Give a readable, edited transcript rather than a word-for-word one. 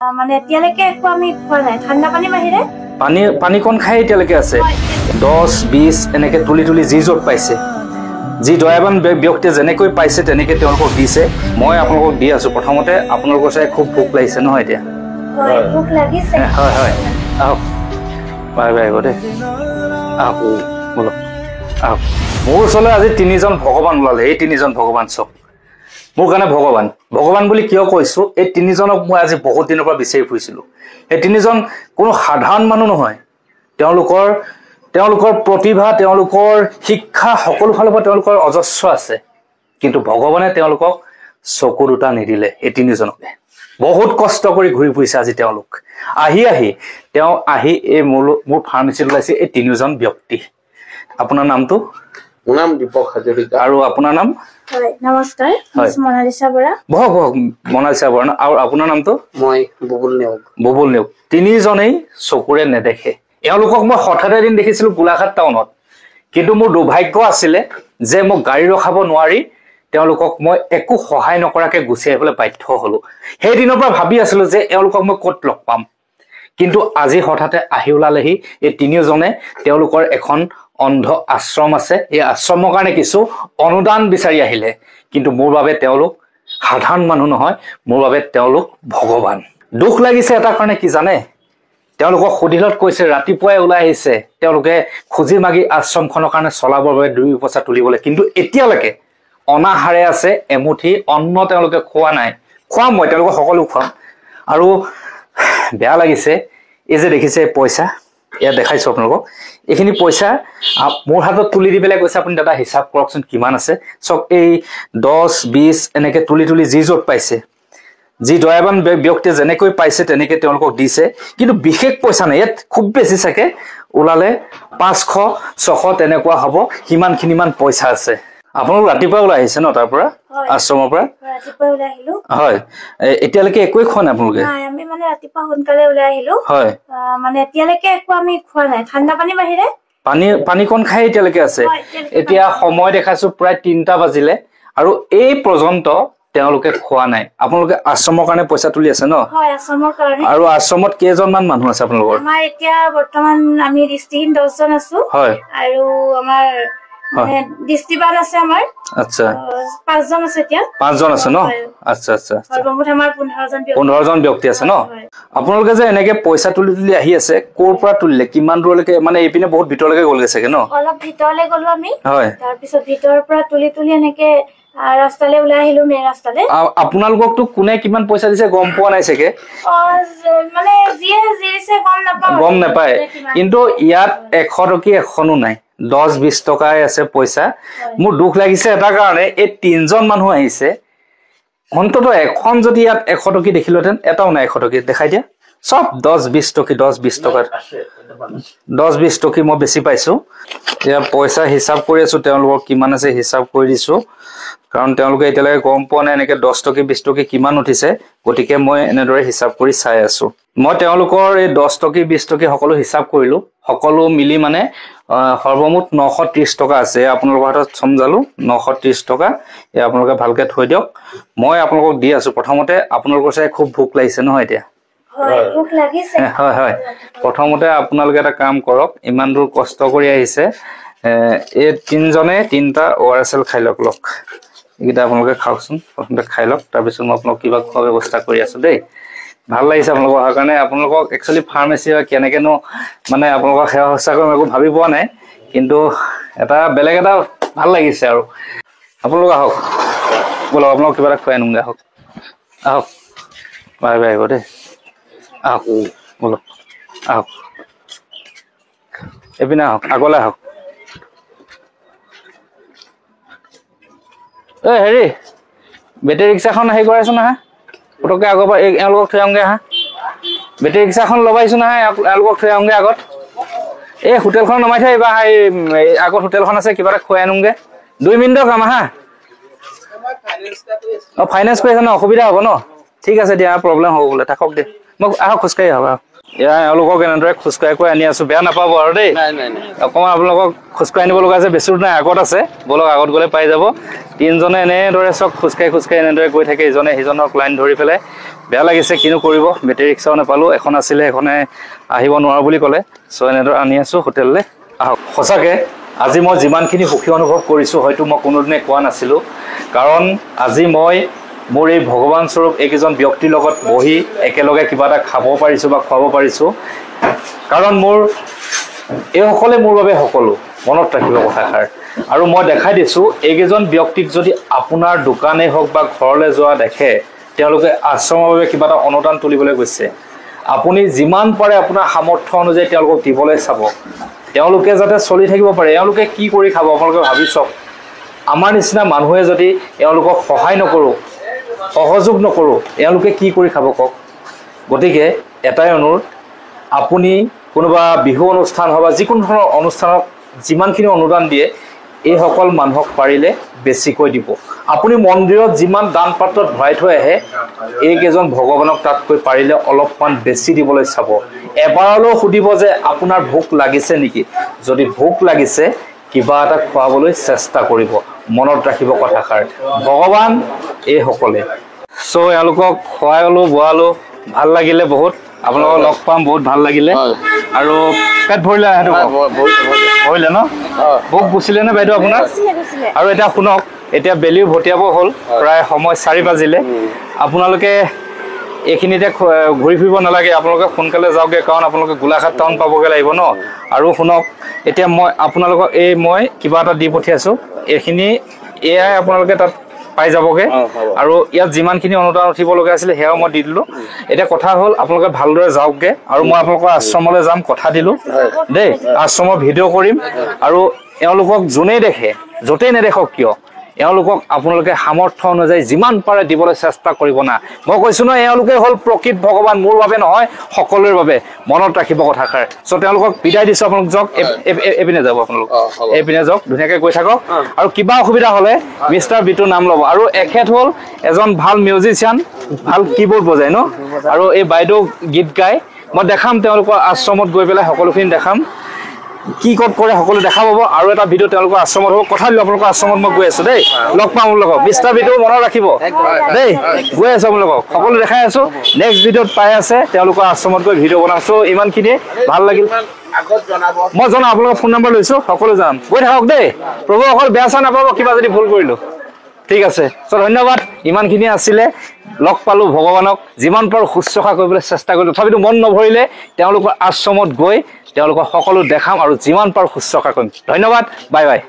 মানে এতিয়ালৈকে একো আমি খোৱা নাই ঠাণ্ডা পানী বাহিৰে পানী কোন খাই এতিয়ালৈকে আছে 10-20 এনেকে তুলি তুলি যি য'ত পাইছে যি দয়াবান ব্যক্তিয়ে যেনেকৈ পাইছে তেনেকৈ তেওঁলোকক দিছে মই আপোনালোকক দি আছো প্ৰথমতে আপোনালোকৰ চাই খুব ভোক লাগিছে নহয় এতিয়া হয় ভোক লাগিছে হয় হয় আহক বাই বাই গ'লে আহক বোলো আহক মোৰ ওচৰলৈ আজি তিনিজন ভগৱান ওলালে এই তিনিজন ভগৱান চক মোৰ কাৰণে ভগৱান বুলি কিয় কৈছো এই তিনিজনক মই আজি বহুত দিনৰ পৰা বিচাৰি ফুৰিছিলো এই তিনিজন কোনো সাধাৰণ মানুহ নহয় তেওঁলোকৰ প্ৰতিভা তেওঁলোকৰ শিক্ষা সকলো ফালৰ পৰা তেওঁলোকৰ অজস্ৰ আছে কিন্তু ভগৱানে তেওঁলোকক চকু দুটা নিদিলে এই তিনিজনকে বহুত কষ্ট কৰি ঘূৰি ফুৰিছে আজি তেওঁলোক আহি এই মোৰ ফাৰ্মাচীত ওলাইছে এই তিনিজন ব্যক্তি আপোনাৰ নামটো মোৰ নাম দীপক হাজৰিকা আৰু আপোনাৰ নাম হয় নমস্কাৰ মনালিসা বৰা বহক মনালিসা বৰা আৰু আপোনাৰ নামটো মই বুবুল নেওগ তিনিজনেই চকুৰে নেদেখে এওঁলোকক মই হঠাতে এদিন দেখিছিলো গোলাঘাট টাউনত কিন্তু মোৰ দুৰ্ভাগ্য আছিলে যে মই গাড়ী ৰখাব নোৱাৰি তেওঁলোকক মই একো সহায় নকৰাকে গুচি আহিবলৈ বাধ্য হলো সেই দিনৰ পৰা ভাবি আছিলো যে এওঁলোকক মই ক'ত লগ পাম কিন্তু আজি হঠাতে আহি ওলালেহি এই তিনিজনে তেওঁলোকৰ এখন অন্ধ আশ্ৰম আছে এই আশ্ৰমৰ কাৰণে কিছু অনুদান বিচাৰি আহিলে কিন্তু মোৰ বাবে তেওঁলোক সাধাৰণ মানুহ নহয় মোৰ বাবে তেওঁলোক ভগৱান দুখ লাগিছে এটা কাৰণে কি জানে তেওঁলোকক সুধিলত কৈছে ৰাতিপুৱাই ওলাই আহিছে তেওঁলোকে খুজি মাগি আশ্ৰমখনৰ কাৰণে চলাবৰ বাবে 2 পইচা তুলিবলৈ কিন্তু এতিয়ালৈকে অনাহাৰে আছে এমুঠি অন্ন তেওঁলোকে খোৱা নাই খুৱাম মই তেওঁলোকক সকলো খুৱাম আৰু বেয়া লাগিছে এই যে দেখিছে পইচা এয়া দেখাইছো আপোনালোকক এইখিনি পইচা মোৰ হাতত তুলি দি পেলাই কৈছে আপুনি দাদা হিচাপ কৰকচোন কিমান আছে চক এই 10-20 এনেকে তুলি তুলি যি য'ত পাইছে যি দয়াবান ব্যক্তিয়ে যেনেকৈ পাইছে তেনেকৈ তেওঁলোকক দিছে কিন্তু বিশেষ পইচা নাই ইয়াত খুব বেছি চাগে ওলালে 500-600 তেনেকুৱা হ'ব সিমানখিনিমান পইচা আছে আপোনালোক ৰাতিপুৱা ওলাই আহিছে ন তাৰ পৰা আশ্ৰমৰ পৰা ৰাতিপুৱা ওলাই আহিলো হয় এতিয়ালৈকে একোৱে খোৱা নাই আপোনালোকে নাই আমি মানে ৰাতিপুৱা সোনকালে ওলাই আহিলো হয় মানে এতিয়ালৈকে একো আমি খোৱা নাই ঠাণ্ডা পানী বাহিৰে পানী কোন খাই এতিয়ালৈকে আছে এতিয়া সময় দেখাইছো প্ৰায় 3টা বাজিলে আৰু এই পৰ্যন্ত তেওঁলোকে খোৱা নাই আপোনালোকে আশ্ৰমৰ কাৰণে পইচা তুলি আছে ন হয় আশ্ৰমৰ কাৰণে আৰু আশ্ৰমত কেইজনমান মানুহ আছে আপোনালোকৰ আমাৰ এতিয়া বৰ্তমান আমি দৃষ্টিহীন 10 জন আছো হয় আৰু আমাৰ মানে দৃষ্টিবান আছে আমাৰ আচ্ছা 5 জন আছে এতিয়া 5 জন আছে ন আচ্ছা আচ্ছা সৰ্বমুঠ আমাৰ 15 জন ব্যক্তি আছে ন আপোনালোকে যে এনেকে পইচা তুলি তুলি আহি আছে ক'ৰ পৰা তুলিলে কিমান দূৰলৈকে মানে এইপিনে বহুত ভিতৰলৈকে গ'লগে চাগে ন অলপ ভিতৰলৈ গ'লো আমি হয় তাৰ পিছত ভিতৰৰ পৰা তুলি এনেকে ৰাস্তালৈ ওলাই আহিলো মেইন ৰাস্তালৈ আপোনালোককতো কোনে কিমান পইচা দিছে গম পোৱা নাই চাগে মানে যিয়ে দিছে গম নাপায় কিন্তু ইয়াত 100 টকী এখনো নাই 10-20 টকাই আছে পইচা মোৰ দুখ লাগিছে এটা কাৰণে এই 3জন মানুহ আহিছে অন্তত এখন যদি ইয়াত 100 টকী দেখিলোহেঁতেন এটাও নাই 100 টকী দেখাই দিয়া সব 10-20 টকী 10-20 টকা 10-20 টকী মই বেছি পাইছো এতিয়া পইচা হিচাপ কৰি আছো তেওঁলোকৰ কিমান আছে হিচাপ কৰি দিছো কাৰণ তেওঁলোকে এতিয়ালৈকে গম পোৱা নাই এনেকে 10 টকী 20 টকী কিমান উঠিছে গতিকে মই এনেদৰে হিচাপ কৰি চাই আছো মই তেওঁলোকৰ এই 10 টকী 20 টকী সকলো হিচাপ কৰিলো সকলো মিলি মানে সৰ্বমুঠ 930 টকা আছে আপোনালোকৰ হাতত সমজালো 930 টকা এই আপোনালোকে ভালকে থৈ দিয়ক মই আপোনালোকক দি আছো প্ৰথমতে আপোনালোকৰ চাই খুব ভোক লাগিছে নহয় এতিয়া হয় ভোক লাগিছে হয় হয় প্ৰথমতে আপোনালোকে এটা কাম কৰক ইমান দূৰ কষ্ট কৰি আহিছে এই তিনিজনে 3টা ORSL খাই লওক এইকেইটা আপোনালোকে খাওকচোন প্ৰথমতে খাই লওক তাৰপিছত মই আপোনালোক কিবা খোৱা ব্যৱস্থা কৰি আছো দেই ভাল লাগিছে আপোনালোকক অহাৰ কাৰণে আপোনালোকক একচুৱেলি ফাৰ্মাচী কেনেকেনো মানে আপোনালোকক সেৱা শুশ্ৰূষা কৰিম একো ভাবি পোৱা নাই কিন্তু এটা বেলেগ এটা ভাল লাগিছে আৰু আপোনালোক আহক বলক আপোনালোক কিবা এটা খুৱাই আনোগৈ আহক বাই বাই আহিব দেই আহক বলক আহক এইপিনে আহক আগলৈ আহক হেৰি বেটেৰী ৰিক্সাখন হেৰি কৰাইছো নহয় পটককৈ আগৰ পৰা এওঁলোকক থৈ আহোঁগৈ আহা বেটেৰী ৰিক্সাখন লগাইছো নহয় এওঁলোকক থৈ আহোঁগৈ আগত এই হোটেলখন নমাই থৈ আহিবা এই আগত হোটেলখন আছে কিবা এটা খুৱাই আনোগৈ 2 মিনিটৰ কাম আহা ফাইনেন্স কৰি আছে ন অসুবিধা হ'ব ন ঠিক আছে দিয়া প্ৰব্লেম হ'ব বোলে থাকক দে মোক আহক খোজকাঢ়ি আহক এয়া এওঁলোকক এনেদৰে খোজকাঢ়ি আনি আছো বেয়া নাপাব আৰু দেই অকণমান আপোনালোকক খোজকাঢ়ি আনিব লগা আছে বেছি দূৰ নাই আগত আছে বলক আগত গ'লে পাই যাব 3জনে এনেদৰে চব খোজকাঢ়ি এনেদৰে গৈ থাকে ইজনে সিজনক লাইন ধৰি পেলাই বেয়া লাগিছে, কিনো কৰিব, বেটেৰী ৰিক্সাও নাপালোঁ। এখন আছিলে, এখনে আহিব নোৱাৰো বুলি ক'লে। চ' এনেদৰে আনি আছোঁ হোটেললৈ। আহক। সঁচাকৈ আজি মই যিমানখিনি সুখী অনুভৱ কৰিছোঁ হয়তো মই কোনোদিনে কোৱা নাছিলোঁ। কাৰণ আজি মই মোৰ এই ভগৱান স্বৰূপ এইকেইজন ব্যক্তিৰ লগত বহি একেলগে কিবা এটা খাব পাৰিছোঁ বা খুৱাব পাৰিছোঁ। কাৰণ এইসকলে মোৰ বাবে সকলো, মনত ৰাখিব কথাষাৰ। আৰু মই দেখাই দিছোঁ এইকেইজন ব্যক্তিক যদি আপোনাৰ দোকানেই হওক বা ঘৰলৈ যোৱা দেখে, তেওঁলোকে আশ্ৰমৰ বাবে কিবা এটা অনুদান তুলিবলৈ গৈছে, আপুনি যিমান পাৰে আপোনাৰ সামৰ্থ্য অনুযায়ী তেওঁলোকক দিবলৈ চাব। তেওঁলোকে যাতে চলি থাকিব পাৰে। এওঁলোকে কি কৰি খাব আপোনালোকে ভাবি চাওক। আমাৰ নিচিনা মানুহে যদি এওঁলোকক সহায় নকৰোঁ, সহযোগ নকৰোঁ, এওঁলোকে কি কৰি খাব কওক। গতিকে এটাই অনুৰোধ, আপুনি কোনোবা বিহু অনুষ্ঠান হওক বা যিকোনো ধৰণৰ অনুষ্ঠানত যিমানখিনি অনুদান দিয়ে, এইসকল মানুহক পাৰিলে বেছিকৈ দিব। আপুনি মন্দিৰত যিমান দান পাত্ৰত ভৰাই থৈ আহে, এইকেইজন ভগৱানক তাতকৈ পাৰিলে অলপমান বেছি দিবলৈ চাব। এবাৰলৈও সুধিব যে আপোনাৰ ভোক লাগিছে নেকি। যদি ভোক লাগিছে, কিবা এটা খুৱাবলৈ চেষ্টা কৰিব। মনত ৰাখিব কথাষাৰ। ভগৱান এইসকলে। চ' এওঁলোকক খুৱালোঁ বোৱালোঁ, ভাল লাগিলে বহুত। আপোনালোকক লগ পাম, বহুত ভাল লাগিলে। আৰু পেট ভৰিলে ভৰিলে ন? ভোক গুচিলে নে বাইদেউ আপোনাৰ? আৰু এতিয়া শুনক, এতিয়া বেলিও ভটিয়াব হ'ল, প্ৰায় সময় 4 বাজিলে। আপোনালোকে এইখিনিতে ঘূৰি ফুৰিব নালাগে, আপোনালোকে সোনকালে যাওকগৈ, কাৰণ আপোনালোকে গোলাঘাট টাউন পাবগৈ লাগিব ন। আৰু শুনক, এতিয়া মই আপোনালোকক মই কিবা এটা দি পঠিয়াইছোঁ, এয়াই আপোনালোকে তাত পাই যাবগৈ। আৰু ইয়াত যিমানখিনি অনুদান উঠিব লগা আছিলে সেয়াও মই দি দিলোঁ। এতিয়া কথা হ'ল আপোনালোকে ভালদৰে যাওকগৈ। আৰু মই আপোনালোকৰ আশ্ৰমলৈ যাম, কথা দিলোঁ দেই। আশ্ৰমৰ ভিডিঅ' কৰিম। আৰু এওঁলোকক যোনেই দেখে, য'তেই নেদেখক কিয়, এওঁলোকক আপোনালোকে সামৰ্থ্য অনুযায়ী যিমান পাৰে দিবলৈ চেষ্টা কৰিব না। মই কৈছোঁ নহয়, এওঁলোকে হ'ল প্ৰকৃত ভগৱান, মোৰ বাবে নহয়, সকলোৰে বাবে। মনত ৰাখিব কথাষাৰ। চ' তেওঁলোকক বিদায় দিছোঁ। আপোনালোক যাওক, এইপিনে যাব, আপোনালোক এইপিনে যাওক, ধুনীয়াকৈ গৈ থাকক। আৰু কিবা অসুবিধা হ'লে মিষ্টাৰ বিটুৰ নাম ল'ব। আৰু এখেত হ'ল এজন ভাল মিউজিচিয়ান, ভাল কীবৰ্ড বজায় ন। আৰু এই বাইদেউ গীত গায়। মই দেখাম তেওঁলোকৰ আশ্ৰমত গৈ পেলাই, সকলোখিনি দেখাম, কি ক'ত কৰে সকলো দেখা পাব। আৰু এটা ভিডিঅ' তেওঁলোকৰ আশ্ৰমত হ'ব। কথা দিলোঁ আপোনালোকৰ আশ্ৰমত মই গৈ আছোঁ দেই। লগ পাম আপোনালোকক। মিষ্টাৰ বিটু মনত ৰাখিব দেই। গৈ আছোঁ আপোনালোকক, সকলো দেখাই আছোঁ। নেক্সট ভিডিঅ'ত পাই আছে তেওঁলোকৰ আশ্ৰমত গৈ ভিডিঅ' বনাম। চ' ইমানখিনিয়ে, ভাল লাগিল। মই জনাম, আপোনালোকৰ ফোন নম্বৰ লৈছোঁ, সকলো যাম। গৈ থাকক দেই। প্ৰভু অকল বেয়া চেয়া নাপাব কিবা যদি ভুল কৰিলোঁ। ঠিক আছে। চ' ধন্যবাদ। ইমানখিনি আছিলে। লগ পালোঁ ভগৱানক। যিমান পাৰোঁ শুশ্ৰূষা কৰিবলৈ চেষ্টা কৰিলোঁ, তথাপিতো মন নভৰিলে তেওঁলোকৰ আশ্ৰমত গৈ তেওঁলোকক সকলো দেখাম আৰু যিমান পাৰোঁ শুশ্ৰূষা কৰিম। ধন্যবাদ। Bye bye.